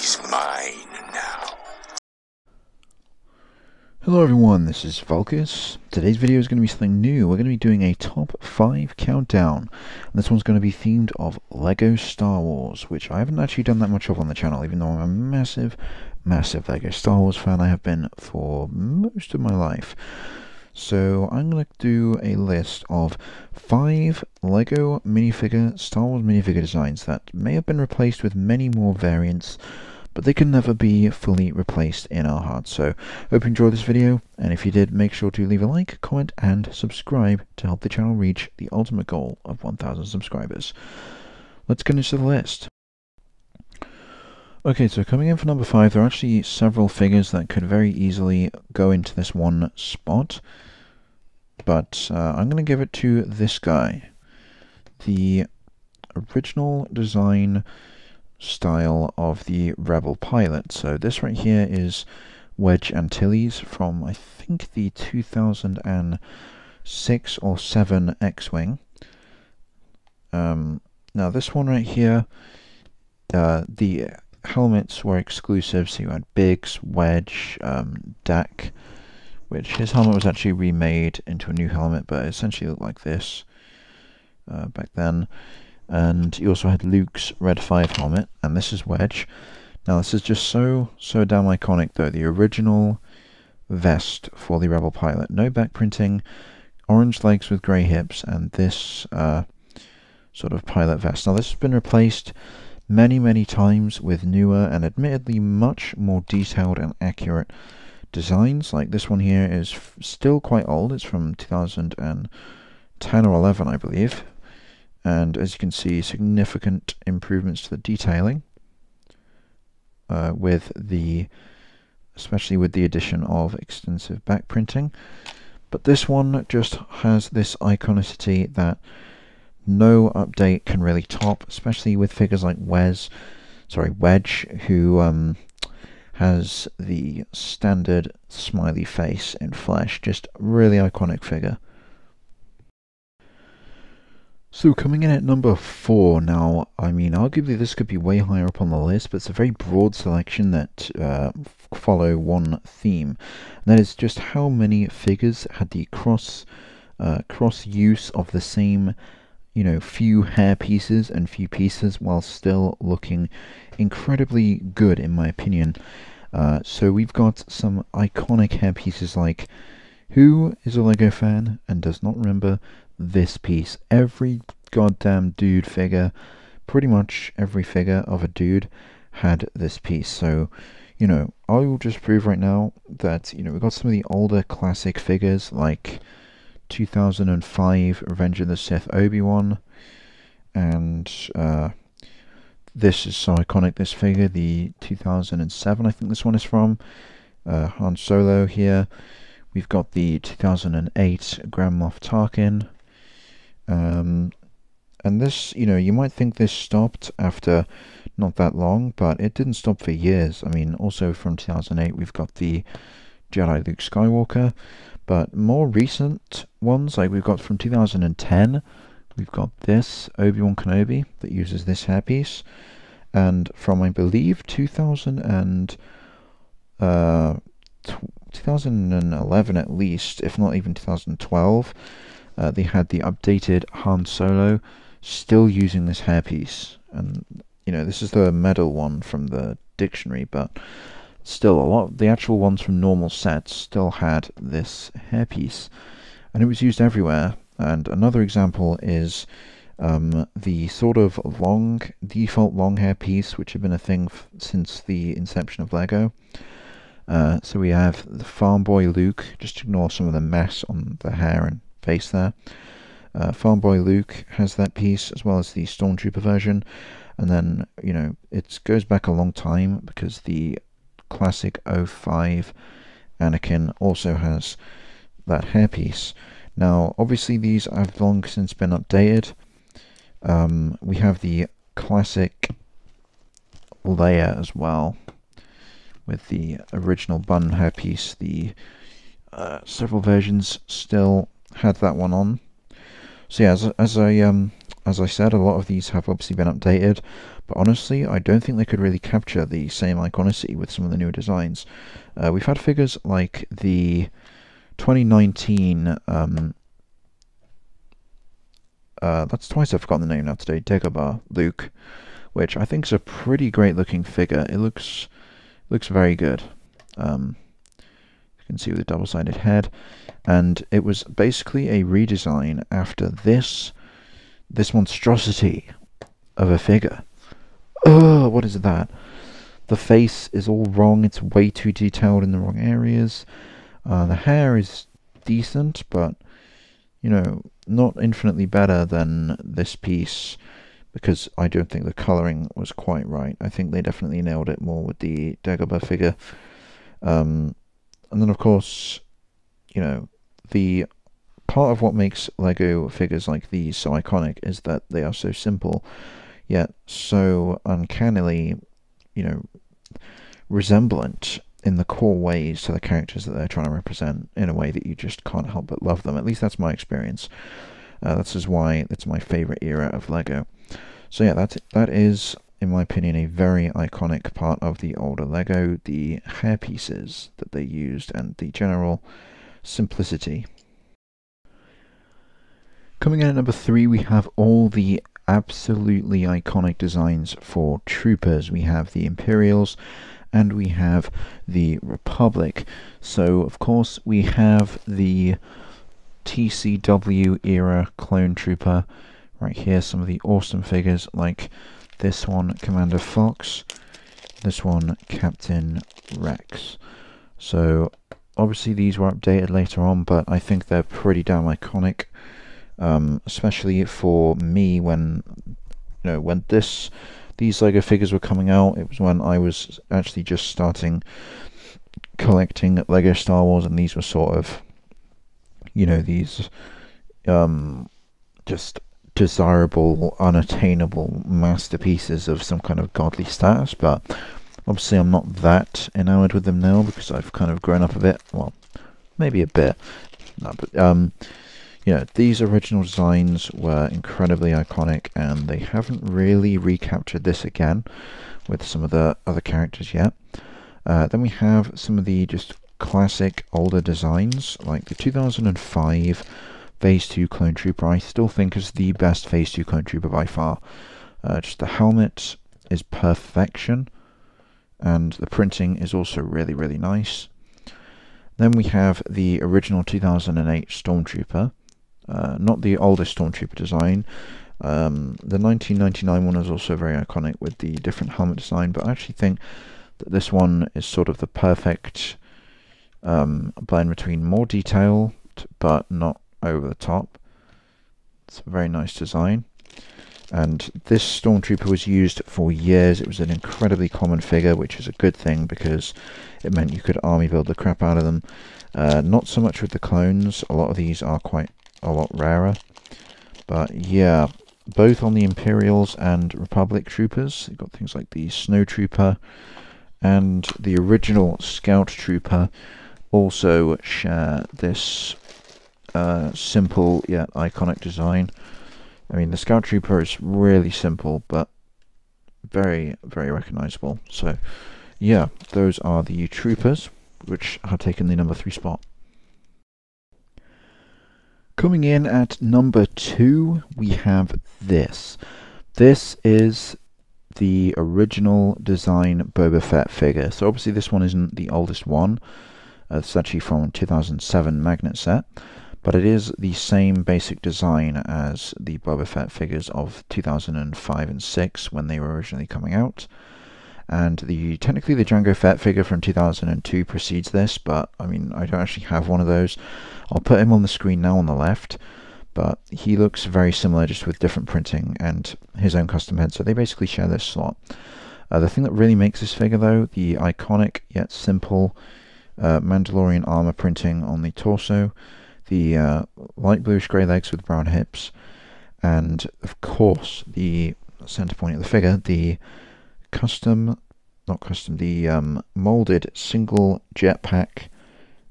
He's mine now. Hello everyone, this is VulKus. Today's video is going to be something new. We're going to be doing a top 5 countdown. And this one's going to be themed of LEGO Star Wars, which I haven't actually done that much of on the channel, even though I'm a massive LEGO Star Wars fan. I have been for most of my life. So I'm going to do a list of 5 LEGO minifigure, Star Wars minifigure designs that may have been replaced with many more variants, but they can never be fully replaced in our hearts. So, hope you enjoyed this video, and if you did, make sure to leave a like, comment, and subscribe to help the channel reach the ultimate goal of 1,000 subscribers. Let's get into the list. Okay, so coming in for number 5, there are actually several figures that could very easily go into this one spot, but I'm going to give it to this guy. The original design style of the Rebel pilot. So this right here is Wedge Antilles from, I think, the 2006 or 7 X-Wing. Now this one right here, the helmets were exclusive, so you had Biggs, Wedge, Dak, which his helmet was actually remade into a new helmet, but it essentially looked like this back then. And you also had Luke's Red 5 helmet, and this is Wedge. Now this is just so damn iconic though. The original vest for the Rebel pilot. No back printing, orange legs with grey hips, and this sort of pilot vest. Now this has been replaced many times with newer and admittedly much more detailed and accurate designs. Like this one here is still quite old. It's from 2010 or 11, I believe. And as you can see, significant improvements to the detailing, especially with the addition of extensive back printing. But this one just has this iconicity that no update can really top, especially with figures like Wedge, who has the standard smiley face in flesh. Just really iconic figure. So coming in at number 4, now, I mean, arguably this could be way higher up on the list, but it's a very broad selection that follow one theme, and that is just how many figures had the cross use of the same, few hair pieces and few pieces while still looking incredibly good, in my opinion. So we've got some iconic hair pieces like, who is a LEGO fan and does not remember this piece? Every goddamn dude figure, pretty much every figure of a dude had this piece. So, I will just prove right now that, we've got some of the older classic figures like 2005 Revenge of the Sith Obi-Wan, and this is so iconic, this figure, the 2007, I think this one is from, Han Solo here. We've got the 2008 Grand Moff Tarkin. And this, you might think this stopped after not that long, but it didn't stop for years. I mean, also from 2008, we've got the Jedi Luke Skywalker. But more recent ones, like we've got from 2010, we've got this Obi-Wan Kenobi that uses this hairpiece. And from, I believe, 2011 at least, if not even 2012, they had the updated Han Solo still using this hairpiece. And, this is the medal one from the dictionary, but still, a lot of the actual ones from normal sets still had this hairpiece. And it was used everywhere. And another example is the sort of default long hair piece, which had been a thing since the inception of LEGO. So we have the Farm Boy Luke, just ignore some of the mess on the hair and face there. Farm Boy Luke has that piece, as well as the Stormtrooper version. And then, it goes back a long time, because the classic 05 Anakin also has that hairpiece. Now, obviously these have long since been updated. We have the classic Leia as well, with the original bun hairpiece. The several versions still had that one on. So yeah, as I said, a lot of these have obviously been updated, but honestly, I don't think they could really capture the same iconicity with some of the newer designs. We've had figures like the 2019, that's twice I've forgotten the name now today, Dagobah Luke, which I think is a pretty great looking figure. It looks very good. You can see with the double-sided head, and it was basically a redesign after this monstrosity of a figure. Oh, what is that? The face is all wrong. It's way too detailed in the wrong areas. The hair is decent, but you know, not infinitely better than this piece, because I don't think the colouring was quite right. I think they definitely nailed it more with the Dagobah figure. And then, of course, you know, the part of what makes Lego figures like these so iconic is that they are so simple, yet so uncannily, you know, resemblant in the core ways to the characters that they're trying to represent, in a way that you just can't help but love them. At least that's my experience. This is why it's my favourite era of Lego. So yeah, that is, in my opinion, a very iconic part of the older Lego, the hair pieces that they used and the general simplicity. Coming in at number 3, we have all the absolutely iconic designs for troopers. We have the Imperials and we have the Republic. So of course we have the TCW era clone trooper right here. Some of the awesome figures, like this one, Commander Fox, this one, Captain Rex. So obviously these were updated later on, but I think they're pretty damn iconic, especially for me when, you know, when these Lego figures were coming out. It was when I was actually just starting collecting Lego Star Wars, and these were sort of, you know, these just desirable, unattainable masterpieces of some kind of godly status. But obviously I'm not that enamored with them now, because I've kind of grown up a bit. Well, maybe a bit. No, but you know, these original designs were incredibly iconic, and they haven't really recaptured this again with some of the other characters yet. Then we have some of the just classic older designs, like the 2005 Phase 2 Clone Trooper. I still think is the best Phase 2 Clone Trooper by far. Just the helmet is perfection, and the printing is also really, really nice. Then we have the original 2008 Stormtrooper, not the oldest Stormtrooper design. The 1999 one is also very iconic with the different helmet design, but I actually think that this one is sort of the perfect blend between more detail but not over the top. It's a very nice design, and this Stormtrooper was used for years. It was an incredibly common figure, which is a good thing because it meant you could army build the crap out of them. Not so much with the clones. A lot of these are quite a lot rarer, but yeah, both on the Imperials and Republic troopers, you've got things like the Snow Trooper and the original Scout Trooper also share this simple yet iconic design. I mean, the Scout Trooper is really simple but very, very recognizable. So yeah, those are the troopers, which have taken the number 3 spot. Coming in at number 2, we have this. This is the original design Boba Fett figure. So obviously this one isn't the oldest one. It's actually from 2007 magnet set, but it is the same basic design as the Boba Fett figures of 2005 and 6 when they were originally coming out. And technically the Jango Fett figure from 2002 precedes this, but I mean, I don't actually have one of those. I'll put him on the screen now on the left, but he looks very similar, just with different printing and his own custom head, so they basically share this slot. The thing that really makes this figure, though, the iconic yet simple Mandalorian armor printing on the torso, the light bluish grey legs with brown hips, and of course the center point of the figure, the molded single jetpack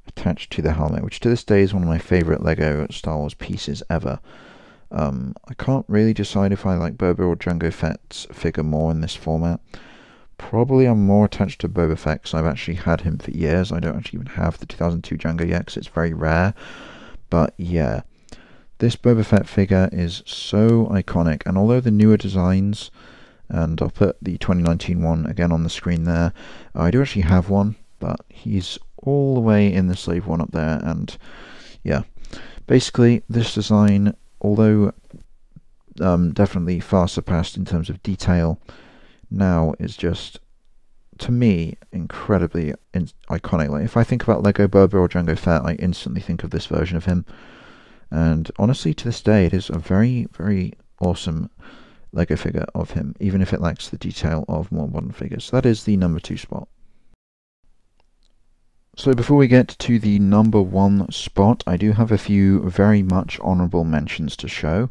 attached to the helmet, which to this day is one of my favorite Lego Star Wars pieces ever. I can't really decide if I like Boba or Jango Fett's figure more in this format. Probably I'm more attached to Boba Fett because I've actually had him for years. I don't actually even have the 2002 Jango yet because it's very rare. But yeah, this Boba Fett figure is so iconic, and although the newer designs, and I'll put the 2019 one again on the screen there, I do actually have one, but he's all the way in the slave one up there, and yeah, basically this design, although definitely far surpassed in terms of detail, now is just, to me, incredibly iconic. Like, if I think about Lego Boba or Jango Fett, I instantly think of this version of him. And honestly, to this day, it is a very, very awesome Lego figure of him, even if it lacks the detail of more modern figures. So that is the number 2 spot. So before we get to the number 1 spot, I do have a few very much honourable mentions to show.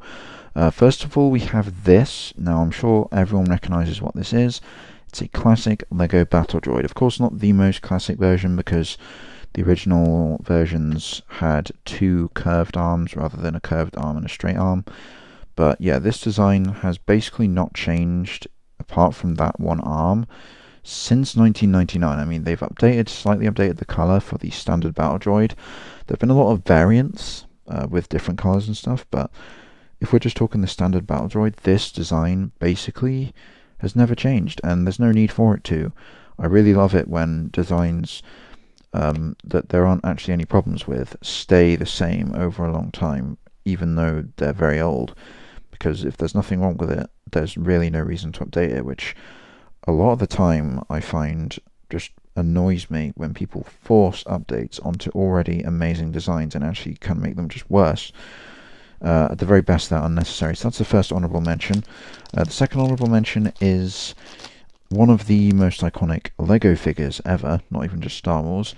First of all, we have this. Now, I'm sure everyone recognises what this is. It's a classic Lego Battle Droid. Of course, not the most classic version, because the original versions had 2 curved arms rather than a curved arm and a straight arm. But yeah, this design has basically not changed, apart from that one arm, since 1999. I mean, they've slightly updated the colour for the standard Battle Droid. There have been a lot of variants with different colours and stuff, but if we're just talking the standard Battle Droid, this design basically has never changed, and there's no need for it to. I really love it when designs that there aren't actually any problems with stay the same over a long time, even though they're very old, because if there's nothing wrong with it, there's really no reason to update it, which a lot of the time I find just annoys me when people force updates onto already amazing designs and actually can make them just worse. At the very best, they're unnecessary. So that's the first honourable mention. The second honourable mention is one of the most iconic Lego figures ever, not even just Star Wars,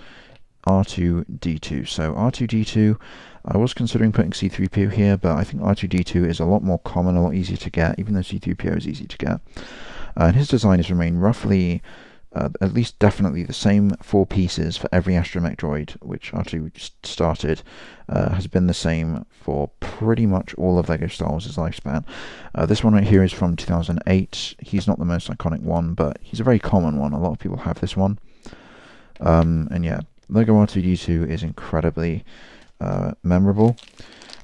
R2-D2. So R2-D2, I was considering putting C-3PO here, but I think R2-D2 is a lot more common, a lot easier to get, even though C-3PO is easy to get. And his design has remained roughly, at least definitely the same 4 pieces for every astromech droid, which R2 started, has been the same for pretty much all of LEGO Star Wars' lifespan. This one right here is from 2008. He's not the most iconic one, but he's a very common one. A lot of people have this one. And yeah, LEGO R2-D2 is incredibly memorable.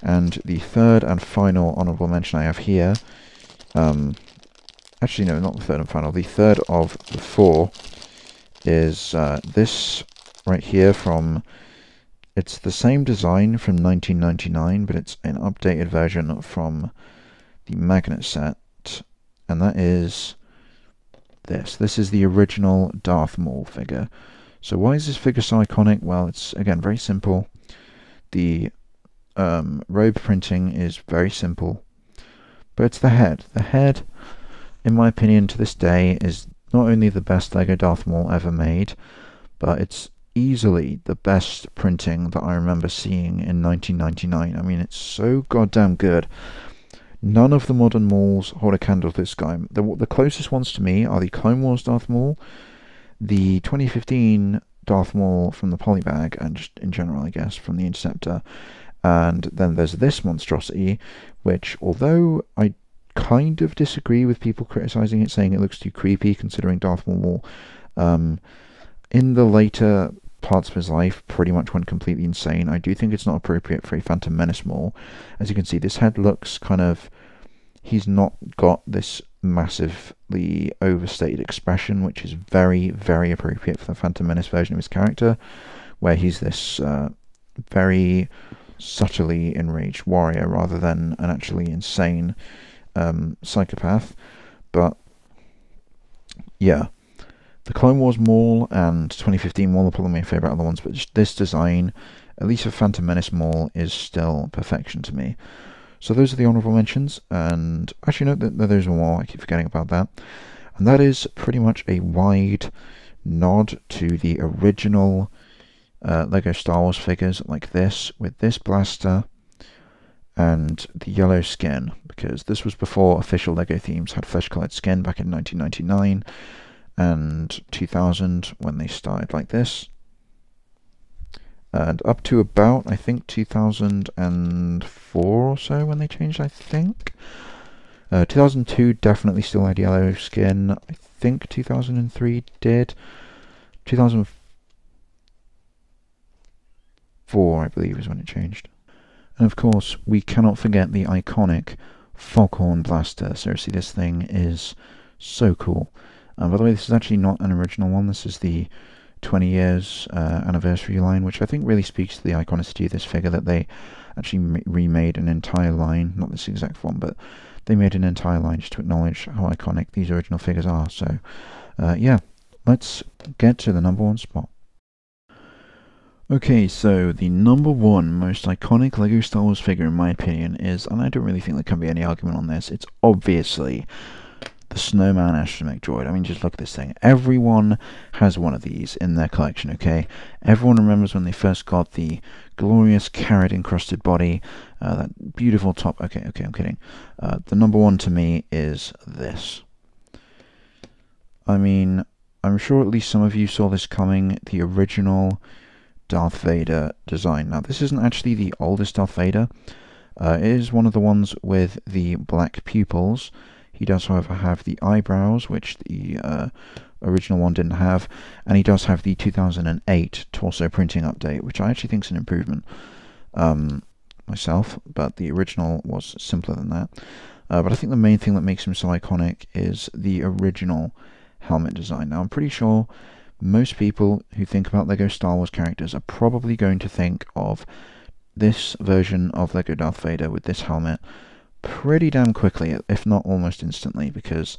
And the third and final honourable mention I have here, actually no, not the third and final, the third of the 4 is this right here from, it's the same design from 1999, but it's an updated version from the magnet set, and that is this. This is the original Darth Maul figure. So why is this figure so iconic? Well, it's, again, very simple. The robe printing is very simple, but it's the head. The head, in my opinion, to this day, is not only the best LEGO Darth Maul ever made, but it's easily the best printing that I remember seeing in 1999. I mean, it's so goddamn good. None of the modern Mauls hold a candle to this guy. The closest ones to me are the Clone Wars Darth Maul, the 2015 Darth Maul from the Polybag, and just in general, I guess, from the Interceptor. And then there's this monstrosity, which, although I kind of disagree with people criticizing it, saying it looks too creepy, considering Darth Maul, in the later parts of his life, pretty much went completely insane. I do think it's not appropriate for a Phantom Menace Maul. As you can see, this head looks kind of, he's not got this massively overstated expression, which is very, very appropriate for the Phantom Menace version of his character, where he's this very subtly enraged warrior rather than an actually insane psychopath. But yeah, the Clone Wars Maul and 2015 Maul are probably my favourite other ones, but just this design, at least for Phantom Menace Maul, is still perfection to me. So those are the honourable mentions, and actually no, there's one more, I keep forgetting about that. And that is pretty much a wide nod to the original LEGO Star Wars figures like this, with this blaster and the yellow skin, because this was before official LEGO themes had flesh-coloured skin back in 1999 and 2000 when they started like this. and up to about, I think, 2004 or so when they changed, I think. 2002 definitely still had yellow skin. I think 2003 did. 2004, I believe, is when it changed. And of course, we cannot forget the iconic Foghorn Blaster. Seriously, this thing is so cool. By the way, this is actually not an original one. This is the 20 years anniversary line, which I think really speaks to the iconicity of this figure, that they actually remade an entire line, not this exact form, but they made an entire line just to acknowledge how iconic these original figures are. So, yeah, let's get to the number one spot. Okay, so the number one most iconic LEGO Star Wars figure, in my opinion, is, and I don't really think there can be any argument on this, it's obviously the Snowman Astromech Droid. I mean, just look at this thing. Everyone has one of these in their collection, okay? Everyone remembers when they first got the glorious carrot-encrusted body, that beautiful top. Okay, I'm kidding. The number one to me is this. I mean, I'm sure at least some of you saw this coming, the original Darth Vader design. Now, this isn't actually the oldest Darth Vader. It is one of the ones with the black pupils. He does, however, have the eyebrows, which the original one didn't have, and he does have the 2008 torso printing update, which I actually think is an improvement myself, but the original was simpler than that. But I think the main thing that makes him so iconic is the original helmet design. Now, I'm pretty sure most people who think about LEGO Star Wars characters are probably going to think of this version of LEGO Darth Vader with this helmet pretty damn quickly, if not almost instantly, because,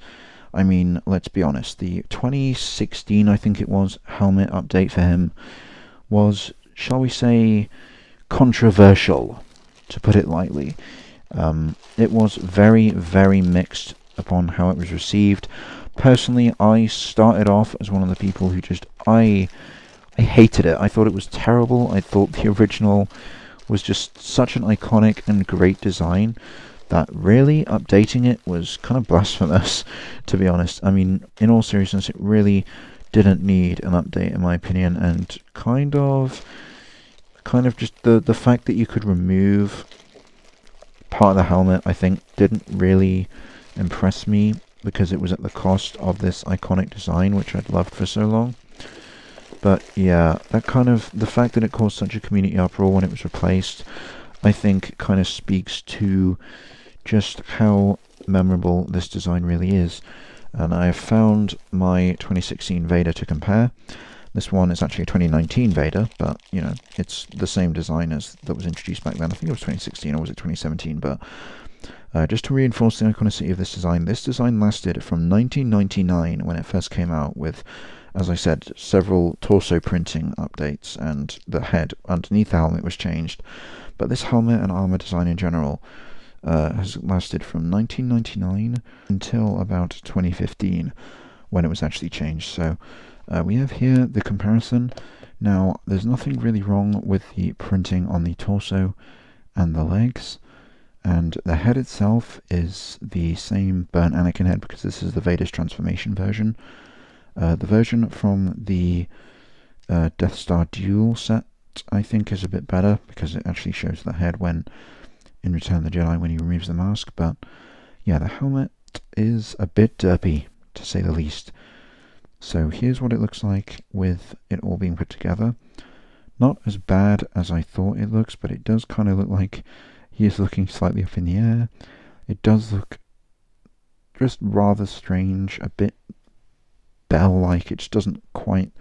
I mean, let's be honest, the 2016, I think it was, helmet update for him was, shall we say, controversial, to put it lightly. It was very, very mixed upon how it was received. Personally, I started off as one of the people who just, I hated it. I thought it was terrible. I thought the original was just such an iconic and great design that really updating it was kind of blasphemous, to be honest. I mean, in all seriousness, it really didn't need an update, in my opinion, and kind of just the fact that you could remove part of the helmet, I think, didn't really impress me, because it was at the cost of this iconic design, which I'd loved for so long. But yeah, that kind of, the fact that it caused such a community uproar when it was replaced, I think kind of speaks to just how memorable this design really is. And I have found my 2016 Vader to compare. This one is actually a 2019 Vader, but, you know, it's the same design as that was introduced back then. I think it was 2016, or was it 2017, but just to reinforce the iconicity of this design lasted from 1999 when it first came out with, as I said, several torso printing updates, and the head underneath the helmet was changed. But this helmet and armor design in general has lasted from 1999 until about 2015 when it was actually changed. So we have here the comparison. Now, there's nothing really wrong with the printing on the torso and the legs. And the head itself is the same burnt Anakin head, because this is the Vader's transformation version. The version from the Death Star Duel set, I think, is a bit better, because it actually shows the head when in Return of the Jedi when he removes the mask. But yeah, the helmet is a bit derpy, to say the least. So here's what it looks like with it all being put together. Not as bad as I thought it looks, but it does kind of look like he is looking slightly up in the air. It does look just rather strange, a bit Bell-like. It just doesn't quite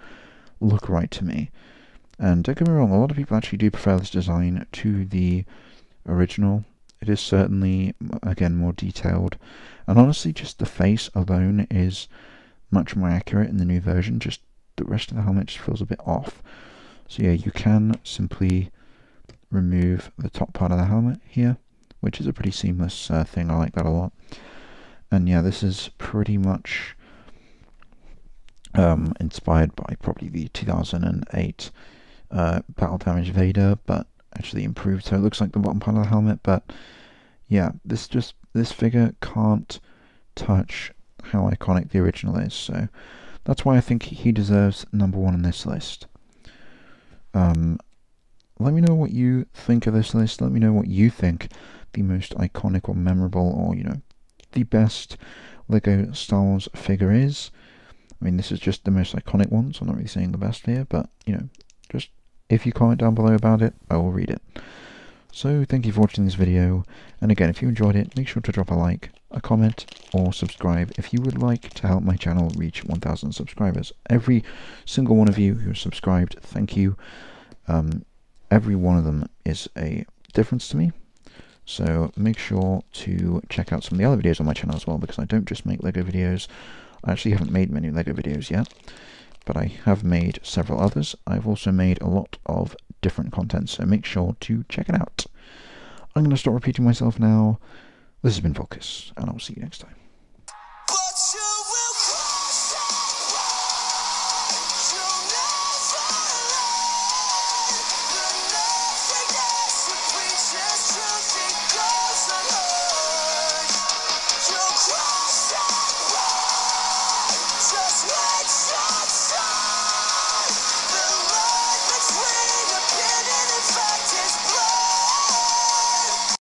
look right to me. And don't get me wrong, a lot of people actually do prefer this design to the original. It is certainly, again, more detailed. And honestly, just the face alone is much more accurate in the new version. Just the rest of the helmet just feels a bit off. So yeah, you can simply remove the top part of the helmet here, which is a pretty seamless thing. I like that a lot. And yeah, this is pretty much inspired by probably the 2008 Battle Damage Vader, but actually improved, so it looks like the bottom part of the helmet. But yeah, this figure can't touch how iconic the original is, so that's why I think he deserves number one on this list. let me know what you think of this list. Let me know what you think the most iconic or memorable, or, you know, the best Lego Star Wars figure is. I mean, this is just the most iconic one, so I'm not really saying the best here, but, you know, just if you comment down below about it, I will read it. So, thank you for watching this video, and again, if you enjoyed it, make sure to drop a like, a comment, or subscribe if you would like to help my channel reach 1,000 subscribers. Every single one of you who is subscribed, thank you. Every one of them is a difference to me, so make sure to check out some of the other videos on my channel as well, because I don't just make Lego videos. I actually haven't made many Lego videos yet, but I have made several others. I've also made a lot of different content, so make sure to check it out. I'm going to stop repeating myself now. This has been VulKus, and I'll see you next time.